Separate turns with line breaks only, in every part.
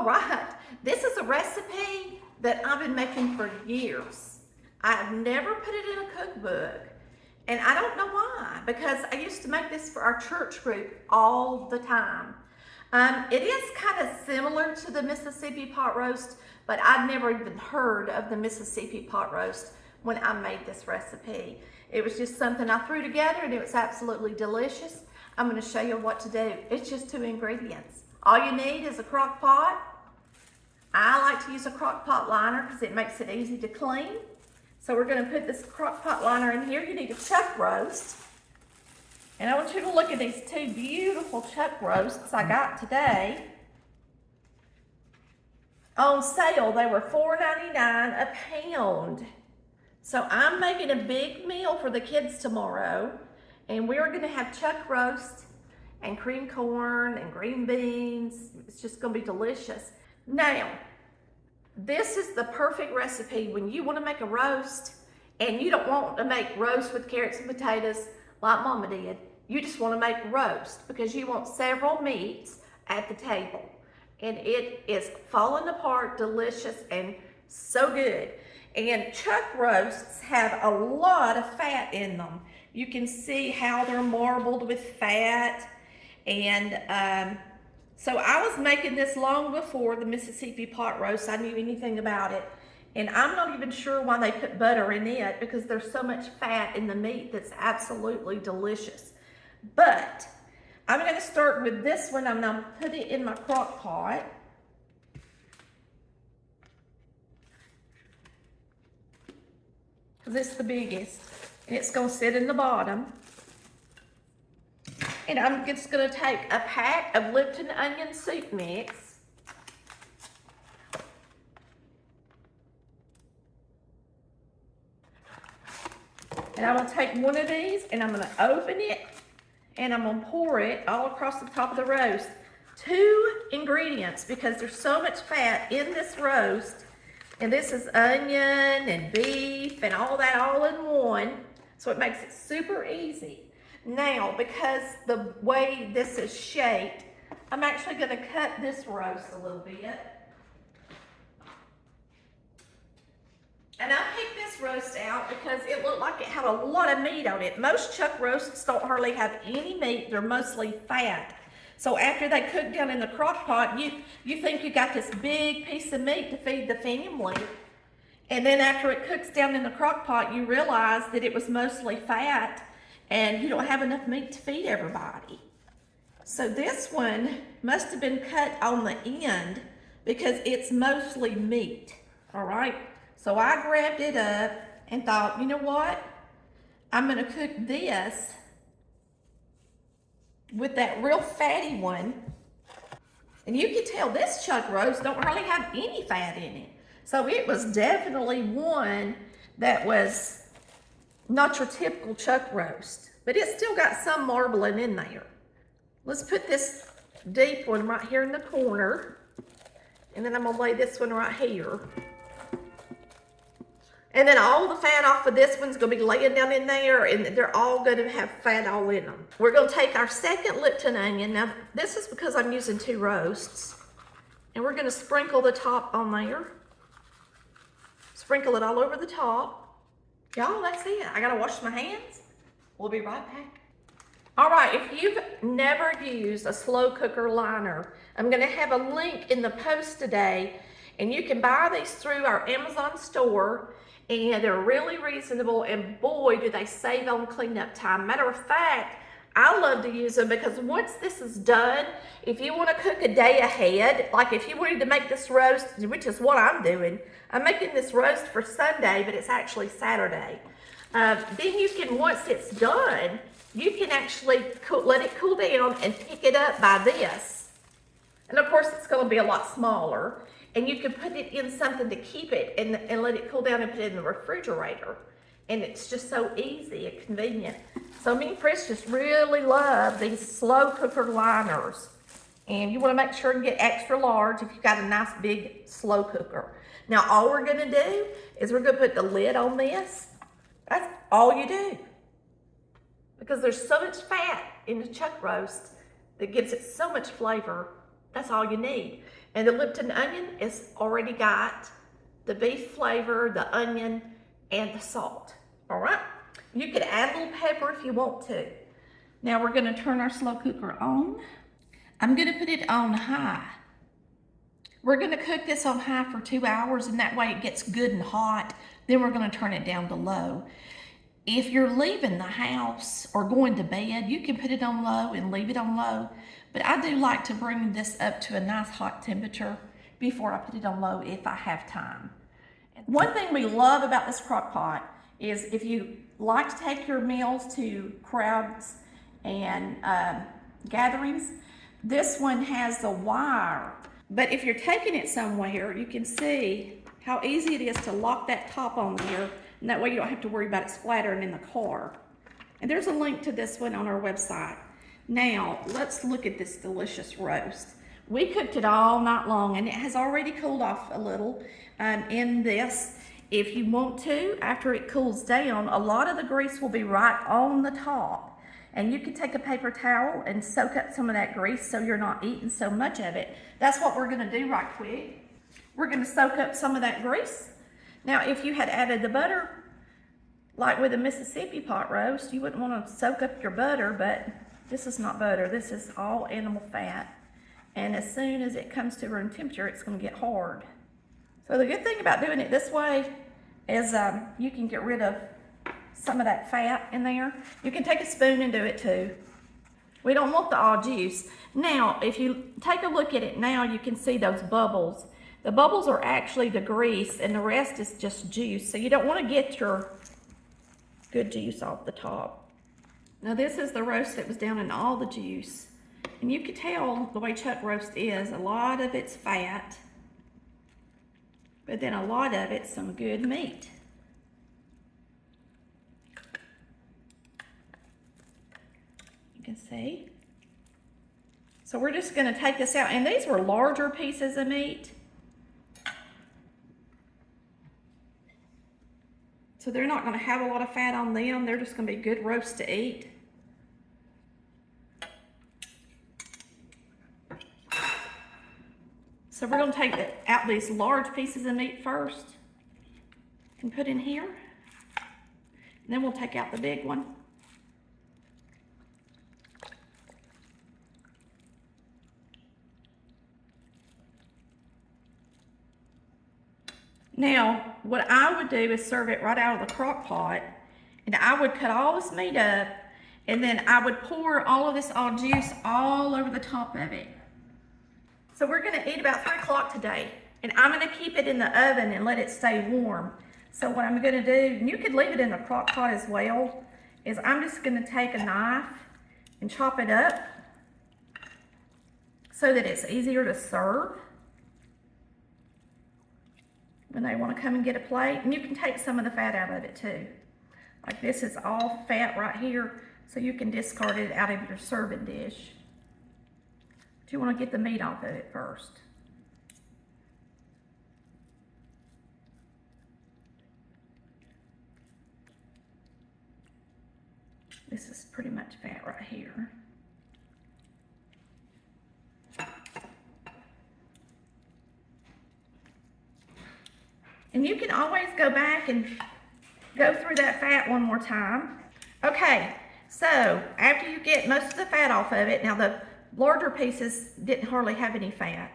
All right, this is a recipe that I've been making for years. I've never put it in a cookbook, and I don't know why, because I used to make this for our church group all the time. It is kind of similar to the Mississippi pot roast, but I'd never even heard of the Mississippi pot roast when I made this recipe. It was just something I threw together and it was absolutely delicious. I'm going to show you what to do. It's just 2 ingredients. All you need is a crock pot. I like to use a crock pot liner because it makes it easy to clean. So we're going to put this crock pot liner in here. You need a chuck roast. And I want you to look at these 2 beautiful chuck roasts I got today. On sale, they were $4.99 a pound. So I'm making a big meal for the kids tomorrow. And we're going to have chuck roast and cream corn and green beans. It's just going to be delicious. Now, this is the perfect recipe when you want to make a roast and you don't want to make roast with carrots and potatoes like Mama did. You just want to make roast because you want several meats at the table. And it is falling apart, delicious, and so good. And chuck roasts have a lot of fat in them. You can see how they're marbled with fat. And so I was making this long before the Mississippi pot roast I knew anything about it. And I'm not even sure why they put butter in it because there's so much fat in the meat that's absolutely delicious. But I'm going to start with this one. I'm going to put it in my crock pot. Because it's the biggest. And it's going to sit in the bottom. And I'm just going to take a pack of Lipton onion soup mix. And I'm going to take one of these and I'm going to open it and I'm going to pour it all across the top of the roast. 2 ingredients because there's so much fat in this roast. And this is onion and beef and all that all in one. So it makes it super easy. Now, because the way this is shaped, I'm actually going to cut this roast a little bit. And I picked this roast out because it looked like it had a lot of meat on it. Most chuck roasts don't hardly have any meat. They're mostly fat. So after they cook down in the crock pot, you think you got this big piece of meat to feed the family. And then after it cooks down in the crock pot, you realize that it was mostly fat and you don't have enough meat to feed everybody. So this one must have been cut on the end because it's mostly meat, all right? So I grabbed it up and thought, you know what? I'm gonna cook this with that real fatty one. And you can tell this chuck roast don't hardly have any fat in it. So it was definitely one that was not your typical chuck roast, but it's still got some marbling in there. Let's put this deep one right here in the corner, and then I'm gonna lay this one right here. And then all the fat off of this one's gonna be laying down in there, and they're all gonna have fat all in them. We're gonna take our second Lipton onion. Now, this is because I'm using 2 roasts, and we're gonna sprinkle the top on there. Sprinkle it all over the top. Y'all, that's it. I gotta wash my hands. We'll be right back. All right, if you've never used a slow cooker liner, I'm gonna have a link in the post today, and you can buy these through our Amazon store, and they're really reasonable, and boy, do they save on cleanup time. Matter of fact, I love to use them because once this is done, if you want to cook a day ahead, like if you wanted to make this roast, which is what I'm doing, I'm making this roast for Sunday, but it's actually Saturday. Then you can, once it's done, you can actually let it cool down and pick it up by this. And of course, it's going to be a lot smaller. And you can put it in something to keep it and let it cool down and put it in the refrigerator. And it's just so easy and convenient. So me and Chris just really love these slow cooker liners. And you want to make sure and get extra large if you've got a nice big slow cooker. Now all we're going to do is we're going to put the lid on this. That's all you do. Because there's so much fat in the chuck roast that gives it so much flavor. That's all you need. And the Lipton onion is already got the beef flavor, the onion, and the salt. All right? You could add a little pepper if you want to. Now we're gonna turn our slow cooker on. I'm gonna put it on high. We're gonna cook this on high for 2 hours, and that way it gets good and hot. Then we're gonna turn it down to low. If you're leaving the house or going to bed, you can put it on low and leave it on low. But I do like to bring this up to a nice hot temperature before I put it on low if I have time. One thing we love about this crock pot is if you like to take your meals to crowds and gatherings, this one has the wire. But if you're taking it somewhere, you can see how easy it is to lock that top on there, and that way you don't have to worry about it splattering in the car. And there's a link to this one on our website. Now, let's look at this delicious roast. We cooked it all night long, and it has already cooled off a little in this. If you want to, after it cools down, a lot of the grease will be right on the top. And you can take a paper towel and soak up some of that grease so you're not eating so much of it. That's what we're gonna do right quick. We're gonna soak up some of that grease. Now, if you had added the butter, like with a Mississippi pot roast, you wouldn't wanna soak up your butter, but this is not butter, this is all animal fat. And as soon as it comes to room temperature, it's gonna get hard. So the good thing about doing it this way is you can get rid of some of that fat in there. You can take a spoon and do it too. We don't want the all juice. Now, if you take a look at it now, you can see those bubbles. The bubbles are actually the grease and the rest is just juice. So you don't want to get your good juice off the top. Now this is the roast that was down in all the juice. And you can tell the way chuck roast is, a lot of it's fat, but then a lot of it's some good meat. You can see. So we're just gonna take this out, and these were larger pieces of meat. So they're not gonna have a lot of fat on them. They're just gonna be good roast to eat. So we're gonna take out these large pieces of meat first and put in here. And then we'll take out the big one. Now, what I would do is serve it right out of the crock pot, and I would cut all this meat up, and then I would pour all of this all juice all over the top of it. So we're gonna eat about 3 o'clock today, and I'm gonna keep it in the oven and let it stay warm. So what I'm gonna do, and you could leave it in the crock pot as well, is I'm just gonna take a knife and chop it up so that it's easier to serve when they want to come and get a plate. And you can take some of the fat out of it too. Like this is all fat right here, so you can discard it out of your serving dish. But you want to get the meat off of it first. This is pretty much fat right here. And you can always go back and go through that fat one more time. Okay, so after you get most of the fat off of it, now the larger pieces didn't hardly have any fat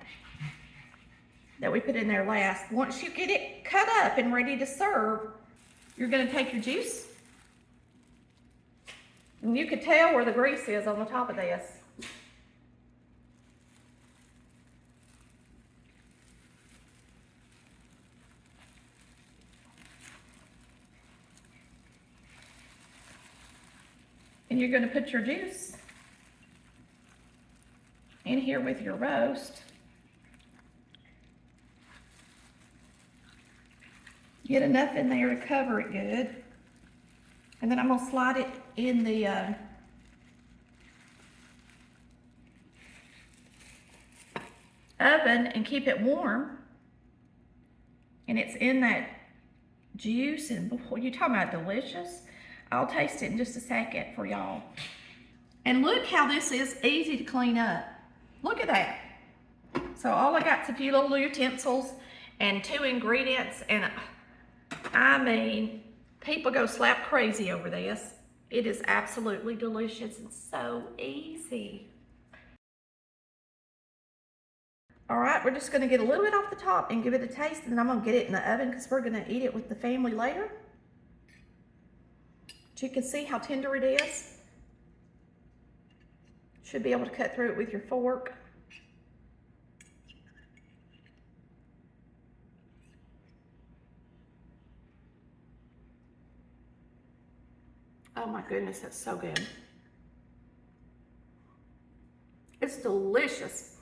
that we put in there last. Once you get it cut up and ready to serve, you're gonna take your juice. And you can tell where the grease is on the top of this. And you're gonna put your juice in here with your roast. Get enough in there to cover it good. And then I'm gonna slide it in the oven and keep it warm. And it's in that juice, and boy, you talking about delicious. I'll taste it in just a second for y'all. And look how this is easy to clean up. Look at that. So all I got is a few little utensils and 2 ingredients, and I mean, people go slap crazy over this. It is absolutely delicious and so easy. All right, we're just gonna get a little bit off the top and give it a taste, and then I'm gonna get it in the oven because we're gonna eat it with the family later. But you can see how tender it is. Should be able to cut through it with your fork. Oh my goodness, that's so good. It's delicious.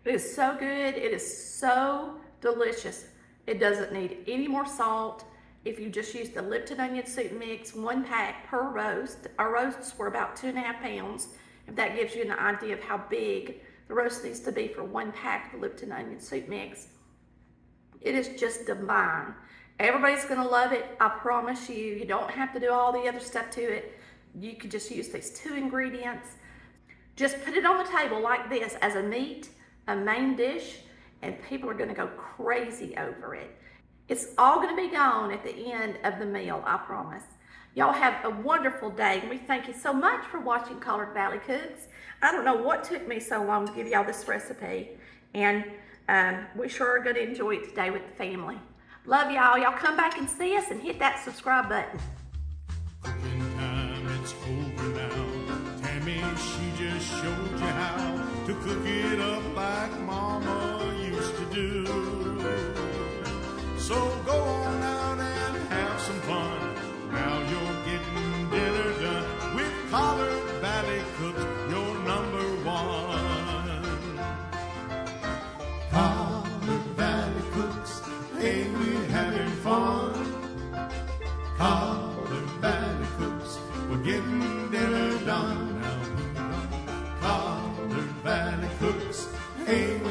It is so good. It is so delicious. It doesn't need any more salt. If you just use the Lipton onion soup mix, 1 pack per roast. Our roasts were about 2.5 pounds. If that gives you an idea of how big the roast needs to be for 1 pack of Lipton onion soup mix. It is just divine. Everybody's gonna love it, I promise you. You don't have to do all the other stuff to it. You could just use these 2 ingredients. Just put it on the table like this as a meat, a main dish, and people are gonna go crazy over it. It's all gonna be gone at the end of the meal, I promise. Y'all have a wonderful day, and we thank you so much for watching Collard Valley Cooks. I don't know what took me so long to give y'all this recipe, and we sure are gonna enjoy it today with the family. Love y'all. Y'all come back and see us and hit that subscribe button.
Cooking time, it's over now. Tammy, she just showed you how to cook it up like Mama used to do. So go on out and have some fun. Now you're getting dinner done with Collard Valley Cooks, your #1. Collard Valley Cooks, ain't we having fun? Collard Valley Cooks, we're getting dinner done. Now Collard Valley Cooks, ain't